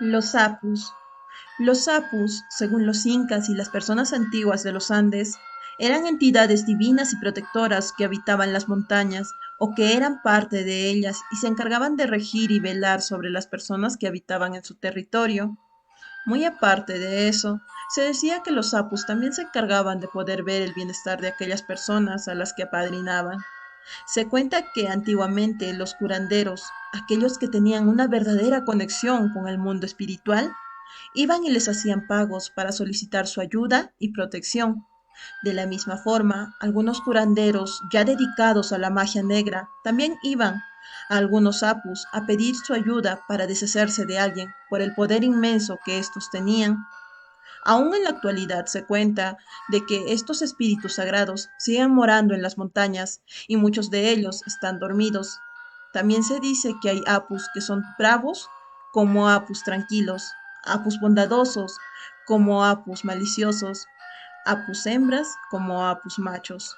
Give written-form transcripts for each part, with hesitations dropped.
Los apus. Los apus, según los incas y las personas antiguas de los Andes, eran entidades divinas y protectoras que habitaban las montañas o que eran parte de ellas y se encargaban de regir y velar sobre las personas que habitaban en su territorio. Muy aparte de eso, se decía que los apus también se encargaban de poder ver el bienestar de aquellas personas a las que apadrinaban. Se cuenta que antiguamente los curanderos, aquellos que tenían una verdadera conexión con el mundo espiritual, iban y les hacían pagos para solicitar su ayuda y protección. De la misma forma, algunos curanderos ya dedicados a la magia negra también iban a algunos apus a pedir su ayuda para deshacerse de alguien por el poder inmenso que estos tenían. Aún en la actualidad se cuenta de que estos espíritus sagrados siguen morando en las montañas y muchos de ellos están dormidos. También se dice que hay apus que son bravos como apus tranquilos, apus bondadosos como apus maliciosos, apus hembras como apus machos.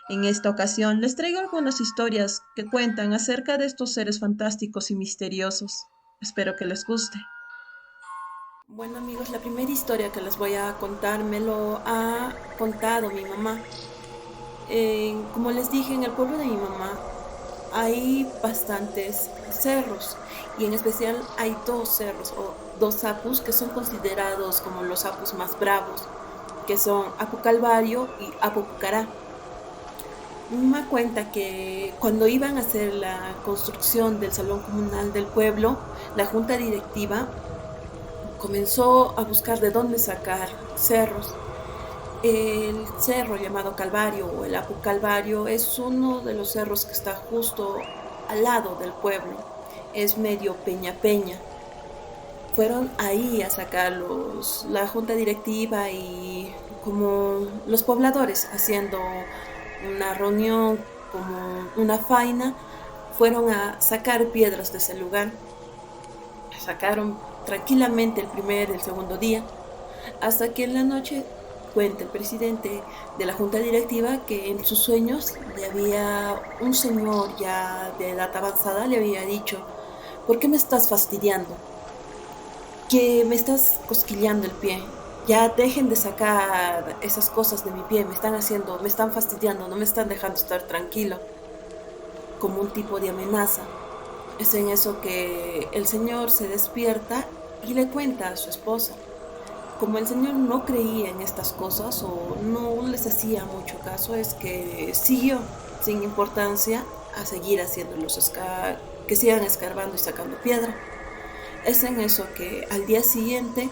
En esta ocasión les traigo algunas historias que cuentan acerca de estos seres fantásticos y misteriosos. Espero que les guste. Bueno amigos, la primera historia que les voy a contar me lo ha contado mi mamá. Como les dije, en el pueblo de mi mamá hay bastantes cerros y en especial hay dos cerros o dos apus que son considerados como los apus más bravos, que son Apu Calvario y Apu Pucará. Mi mamá cuenta que cuando iban a hacer la construcción del salón comunal del pueblo, la junta directiva comenzó a buscar de dónde sacar cerros. El cerro llamado Calvario o el Apu Calvario es uno de los cerros que está justo al lado del pueblo. Es medio peña peña. Fueron ahí a sacarlos la junta directiva y como los pobladores haciendo una reunión, como una faena, fueron a sacar piedras de ese lugar. Sacaron tranquilamente el primer, el segundo día, hasta que en la noche cuenta el presidente de la junta directiva que en sus sueños le había un señor ya de edad avanzada le había dicho, ¿por qué me estás fastidiando? Que me estás cosquilleando el pie. Ya dejen de sacar esas cosas de mi pie, me están haciendo, me están fastidiando, no me están dejando estar tranquilo, como un tipo de amenaza. Es en eso que el señor se despierta y le cuenta a su esposa. Como el señor no creía en estas cosas o no les hacía mucho caso, es que siguió sin importancia a seguir haciendo que sigan escarbando y sacando piedra. Es en eso que al día siguiente,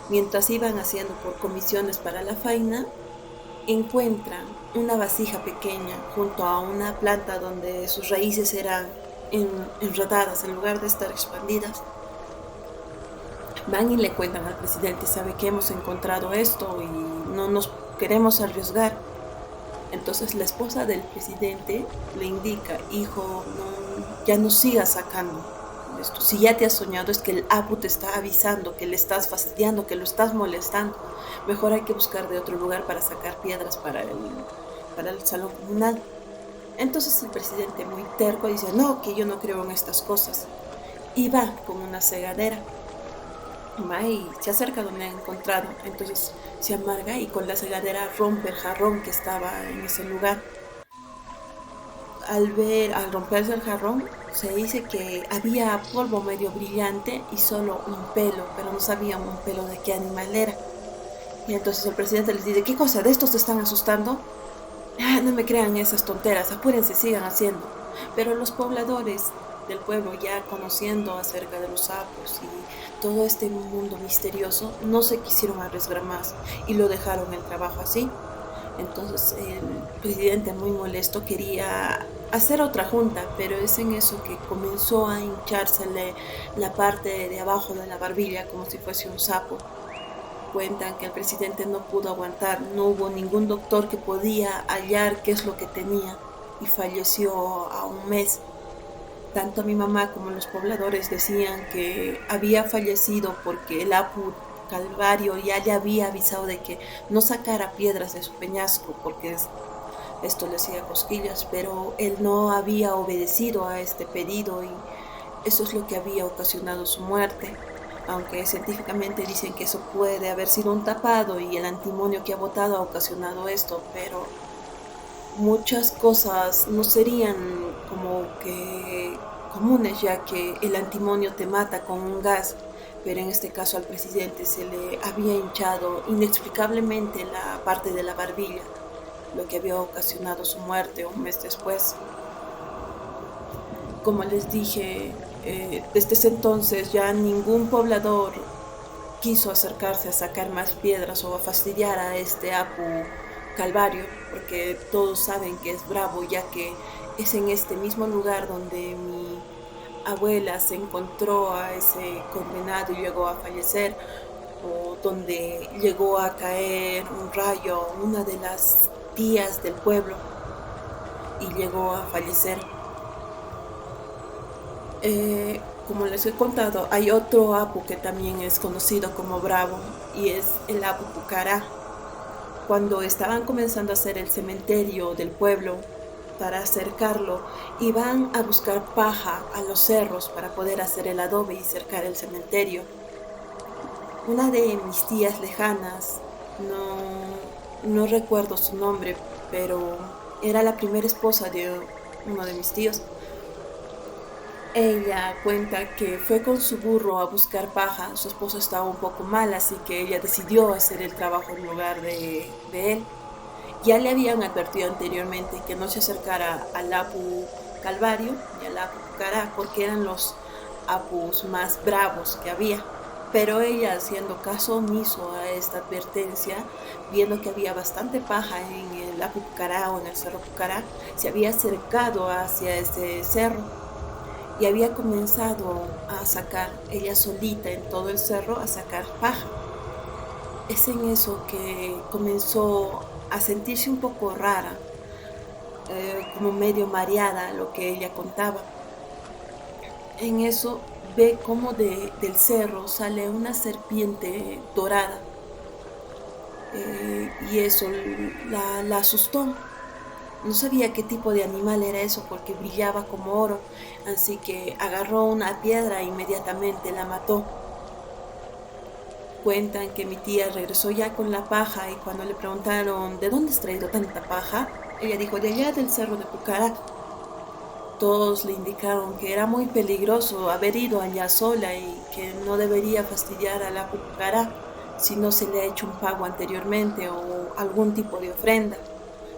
mientras iban haciendo por comisiones para la faena, encuentran una vasija pequeña junto a una planta donde sus raíces eran enredadas en lugar de estar expandidas. Van y le cuentan al presidente, sabe que hemos encontrado esto y no nos queremos arriesgar. Entonces la esposa del presidente le indica, hijo, no, ya no sigas sacando esto. Si ya te has soñado es que el Apu te está avisando, que le estás fastidiando, que lo estás molestando. Mejor hay que buscar de otro lugar para sacar piedras para el salón comunal. Entonces el presidente muy terco dice, no, que yo no creo en estas cosas. Y va con una segadera. Va y se acerca donde ha encontrado. Entonces se amarga y con la segadera rompe el jarrón que estaba en ese lugar. Al romperse el jarrón, se dice que había polvo medio brillante y solo un pelo, pero no sabían un pelo de qué animal era. Y entonces el presidente les dice, ¿qué cosa? ¿De estos te están asustando? Ah, no me crean esas tonteras, apúrense, sigan haciendo. Pero los pobladores del pueblo, ya conociendo acerca de los sapos y todo este mundo misterioso, no se quisieron arriesgar más y lo dejaron el trabajo así. Entonces el presidente, muy molesto, quería hacer otra junta, pero es en eso que comenzó a hinchársele la parte de abajo de la barbilla como si fuese un sapo. Cuentan que el presidente no pudo aguantar, no hubo ningún doctor que podía hallar qué es lo que tenía y falleció a un mes. Tanto mi mamá como los pobladores decían que había fallecido porque el Apu Calvario ya le había avisado de que no sacara piedras de su peñasco porque esto le hacía cosquillas, pero él no había obedecido a este pedido y eso es lo que había ocasionado su muerte. aunque científicamente dicen que eso puede haber sido un tapado y el antimonio que ha botado ha ocasionado esto, pero muchas cosas no serían como que comunes, ya que el antimonio te mata con un gas, pero en este caso al presidente se le había hinchado inexplicablemente la parte de la barbilla, lo que había ocasionado su muerte un mes después. Como les dije, desde ese entonces ya ningún poblador quiso acercarse a sacar más piedras o a fastidiar a este Apu Calvario, porque todos saben que es bravo, ya que es en este mismo lugar donde mi abuela se encontró a ese condenado y llegó a fallecer, o donde llegó a caer un rayo, una de las tías del pueblo, y llegó a fallecer. Como les he contado, hay otro Apu que también es conocido como Bravo y es el Apu Pucará. Cuando estaban comenzando a hacer el cementerio del pueblo para acercarlo, iban a buscar paja a los cerros para poder hacer el adobe y cercar el cementerio. Una de mis tías lejanas, no recuerdo su nombre, pero era la primera esposa de uno de mis tíos. Ella cuenta que fue con su burro a buscar paja. Su esposo estaba un poco mal, así que ella decidió hacer el trabajo en lugar de él. Ya le habían advertido anteriormente que no se acercara al Apu Calvario y al Apu Pucará, porque eran los Apus más bravos que había. Pero ella, haciendo caso omiso a esta advertencia, viendo que había bastante paja en el Apu Pucará o en el Cerro Pucará, se había acercado hacia ese cerro y había comenzado a sacar ella solita en todo el cerro a sacar paja. Es en eso que comenzó a sentirse un poco rara, como medio mareada, lo que ella contaba. En eso ve como del cerro sale una serpiente dorada, y eso la asustó. No sabía qué tipo de animal era eso porque brillaba como oro, así que agarró una piedra e inmediatamente la mató. Cuentan que mi tía regresó ya con la paja y cuando le preguntaron ¿de dónde has traído tanta paja? Ella dijo de allá del cerro de Pucará. Todos le indicaron que era muy peligroso haber ido allá sola y que no debería fastidiar a la Pucará si no se le ha hecho un pago anteriormente o algún tipo de ofrenda.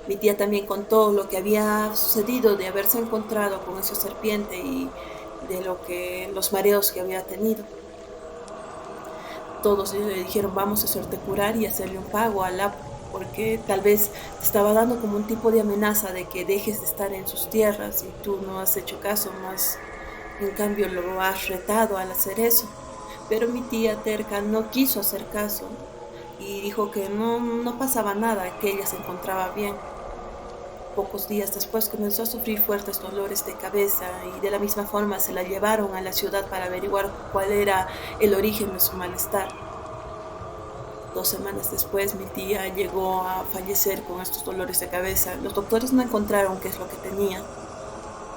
Mi tía también contó lo que había sucedido de haberse encontrado con esa serpiente y de los mareos que había tenido. Todos le dijeron vamos a hacerte curar y hacerle un pago a la, porque tal vez te estaba dando como un tipo de amenaza de que dejes de estar en sus tierras y tú no has hecho caso, más en cambio lo has retado al hacer eso. Pero mi tía terca no quiso hacer caso y dijo que no pasaba nada, que ella se encontraba bien. Pocos días después comenzó a sufrir fuertes dolores de cabeza y de la misma forma se la llevaron a la ciudad para averiguar cuál era el origen de su malestar. 2 semanas después mi tía llegó a fallecer con estos dolores de cabeza. Los doctores no encontraron qué es lo que tenía,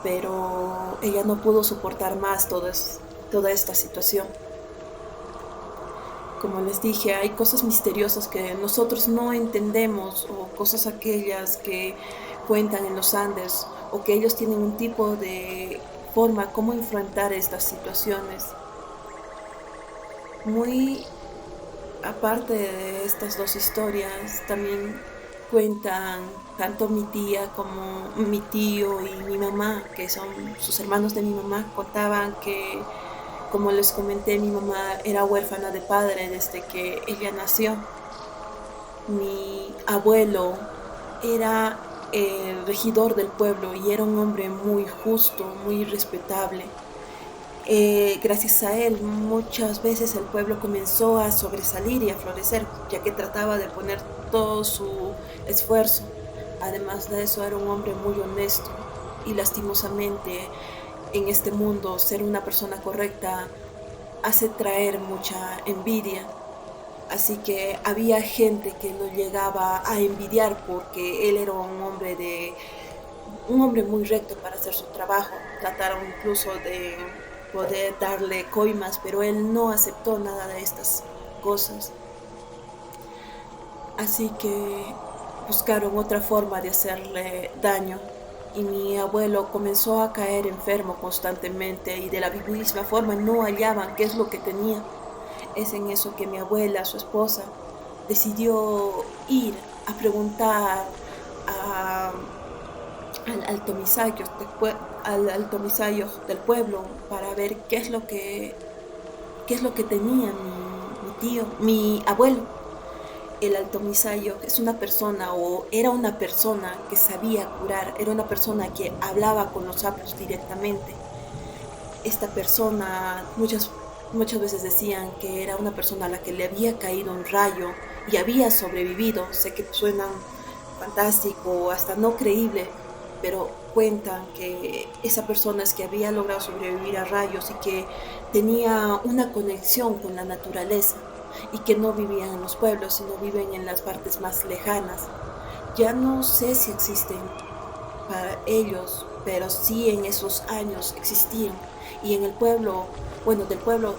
pero ella no pudo soportar más toda esta situación. Como les dije, hay cosas misteriosas que nosotros no entendemos o cosas aquellas que cuentan en los Andes o que ellos tienen un tipo de forma cómo enfrentar estas situaciones. Muy aparte de estas dos historias, también cuentan tanto mi tía como mi tío y mi mamá, que son sus hermanos de mi mamá, contaban que, como les comenté, mi mamá era huérfana de padre desde que ella nació. Mi abuelo era el regidor del pueblo y era un hombre muy justo, muy respetable. Gracias a él, muchas veces el pueblo comenzó a sobresalir y a florecer, ya que trataba de poner todo su esfuerzo. Además de eso, era un hombre muy honesto y lastimosamente en este mundo ser una persona correcta hace traer mucha envidia. Así que había gente que lo llegaba a envidiar porque él era un hombre muy recto para hacer su trabajo. Trataron incluso poder darle coimas, pero él no aceptó nada de estas cosas. Así que buscaron otra forma de hacerle daño y mi abuelo comenzó a caer enfermo constantemente y de la misma forma no hallaban qué es lo que tenía. Es en eso que mi abuela, su esposa, decidió ir a preguntar a, al altomisayo, al altomisayo del pueblo para ver qué es lo que tenía mi tío, mi abuelo. El altomisayo es una persona o era una persona que sabía curar, era una persona que hablaba con los sapos directamente. Esta persona muchas veces decían que era una persona a la que le había caído un rayo y había sobrevivido. Sé que suenan fantástico, hasta no creíble, pero cuentan que esa persona es que había logrado sobrevivir a rayos y que tenía una conexión con la naturaleza y que no vivían en los pueblos, sino viven en las partes más lejanas. Ya no sé si existen para ellos, pero sí en esos años existían. Y en el pueblo, bueno, del pueblo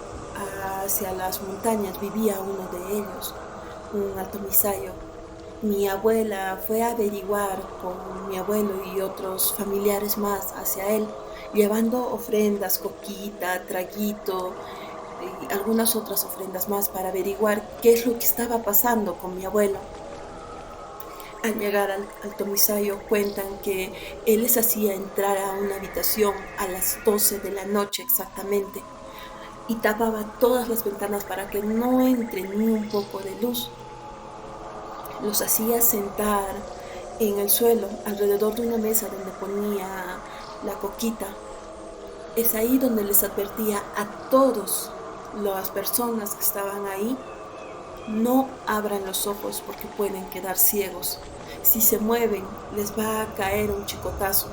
hacia las montañas vivía uno de ellos, un altomisayo. Mi abuela fue a averiguar con mi abuelo y otros familiares más hacia él, llevando ofrendas, coquita, traguito y algunas otras ofrendas más para averiguar qué es lo que estaba pasando con mi abuelo. Al llegar al tomisayo cuentan que él les hacía entrar a una habitación a las 12 de la noche exactamente y tapaba todas las ventanas para que no entre ni un poco de luz. Los hacía sentar en el suelo alrededor de una mesa donde ponía la coquita. Es ahí donde les advertía a todas las personas que estaban ahí: no abran los ojos porque pueden quedar ciegos. Si se mueven, les va a caer un chicotazo,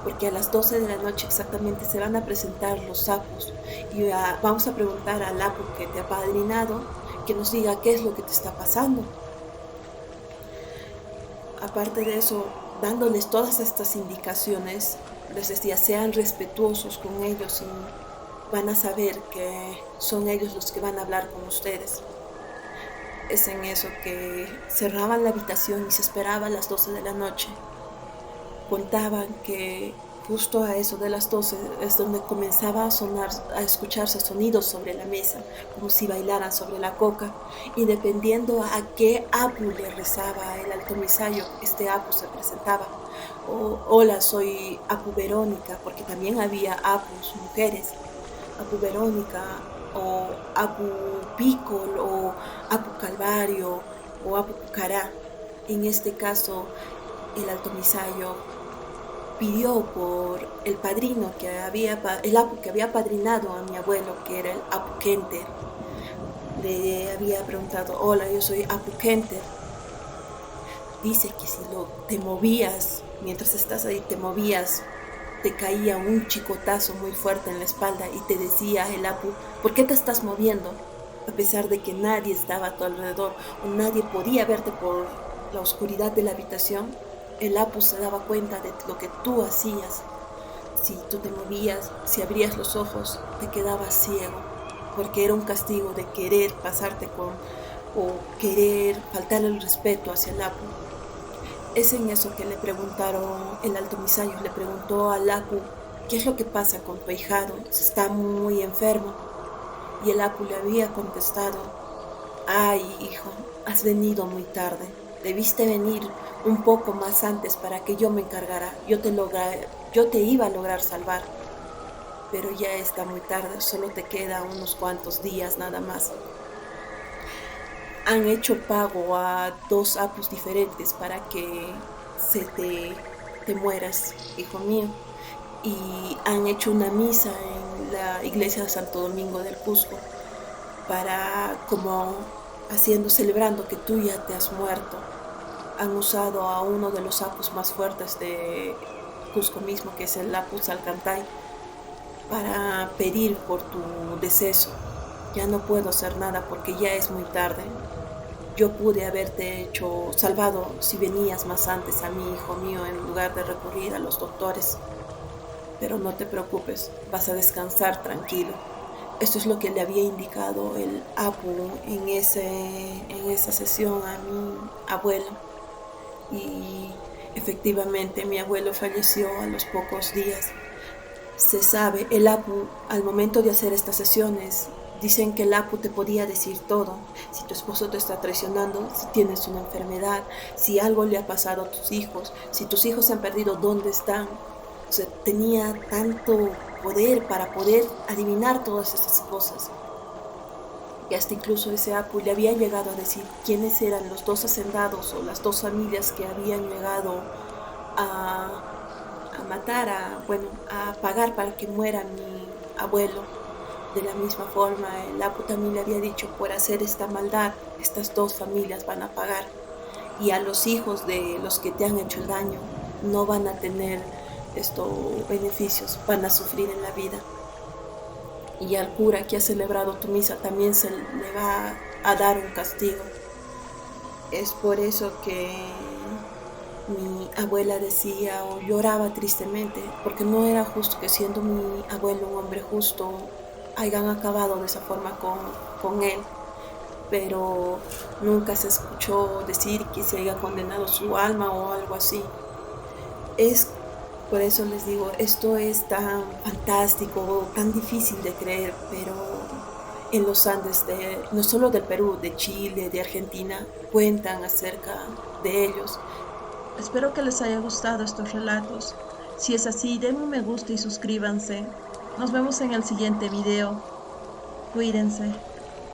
porque a las 12 de la noche exactamente se van a presentar los sapos y vamos a preguntar al apu que te ha padrinado que nos diga qué es lo que te está pasando. Aparte de eso, dándoles todas estas indicaciones, les decía, sean respetuosos con ellos y van a saber que son ellos los que van a hablar con ustedes. Es en eso que cerraban la habitación y se esperaba a las 12 de la noche. Contaban que justo a eso de las 12 es donde comenzaba a escucharse sonidos sobre la mesa, como si bailaran sobre la coca, y dependiendo a qué apu le rezaba el altomisayo, este apu se presentaba. Hola, soy apu Verónica, porque también había apus mujeres, apu Verónica, o apu Picol, o apu Calvario, o apu Pucará. En este caso, el altomisayo pidió por el padrino el apu que había padrinado a mi abuelo, que era el apu Kenter. Le había preguntado: hola, yo soy apu Kenter. Dice que si te movías, mientras estás ahí te movías, te caía un chicotazo muy fuerte en la espalda y te decía el apu: ¿por qué te estás moviendo? A pesar de que nadie estaba a tu alrededor o nadie podía verte por la oscuridad de la habitación, el apu se daba cuenta de lo que tú hacías. Si tú te movías, si abrías los ojos, te quedabas ciego, porque era un castigo de querer pasarte o querer faltar el respeto hacia el apu. Es en eso que le preguntaron, el altomisayo le preguntó al apu: ¿qué es lo que pasa con tu ahijado? Está muy enfermo. Y el apu le había contestado: ay, hijo, has venido muy tarde. Debiste venir un poco más antes para que yo me encargara. Yo te iba a lograr salvar. Pero ya está muy tarde, solo te quedan unos cuantos días nada más. Han hecho pago a 2 apus diferentes para que te mueras, hijo mío. Y han hecho una misa en la iglesia de Santo Domingo del Cusco celebrando que tú ya te has muerto. Han usado a uno de los apus más fuertes de Cusco mismo, que es el apu Salcantay, para pedir por tu deceso. Ya no puedo hacer nada porque ya es muy tarde. Yo pude haberte salvado si venías más antes a mí, hijo mío, en lugar de recurrir a los doctores. pero no te preocupes, vas a descansar tranquilo. Esto es lo que le había indicado el Apu en esa sesión a mi abuelo. Y efectivamente mi abuelo falleció a los pocos días. Se sabe, el Apu, al momento de hacer estas sesiones, dicen que el Apu te podía decir todo. Si tu esposo te está traicionando, si tienes una enfermedad, si algo le ha pasado a tus hijos, si tus hijos se han perdido, ¿dónde están? O sea, tenía tanto poder para poder adivinar todas esas cosas. Y hasta incluso ese Apu le había llegado a decir quiénes eran los dos hacendados o las dos familias que habían llegado a matar, a pagar para que muera mi abuelo. De la misma forma, el Apu también le había dicho, por hacer esta maldad, estas dos familias van a pagar. Y a los hijos de los que te han hecho el daño no van a tener estos beneficios, van a sufrir en la vida. Y al cura que ha celebrado tu misa también se le va a dar un castigo. Es por eso que mi abuela decía o lloraba tristemente, porque no era justo que siendo mi abuelo un hombre justo hayan acabado de esa forma con él, pero nunca se escuchó decir que se haya condenado su alma o algo así. Es por eso les digo, esto es tan fantástico, tan difícil de creer, pero en los Andes, no solo del Perú, de Chile, de Argentina, cuentan acerca de ellos. Espero que les haya gustado estos relatos. Si es así, denme un me gusta y suscríbanse. Nos vemos en el siguiente video. Cuídense.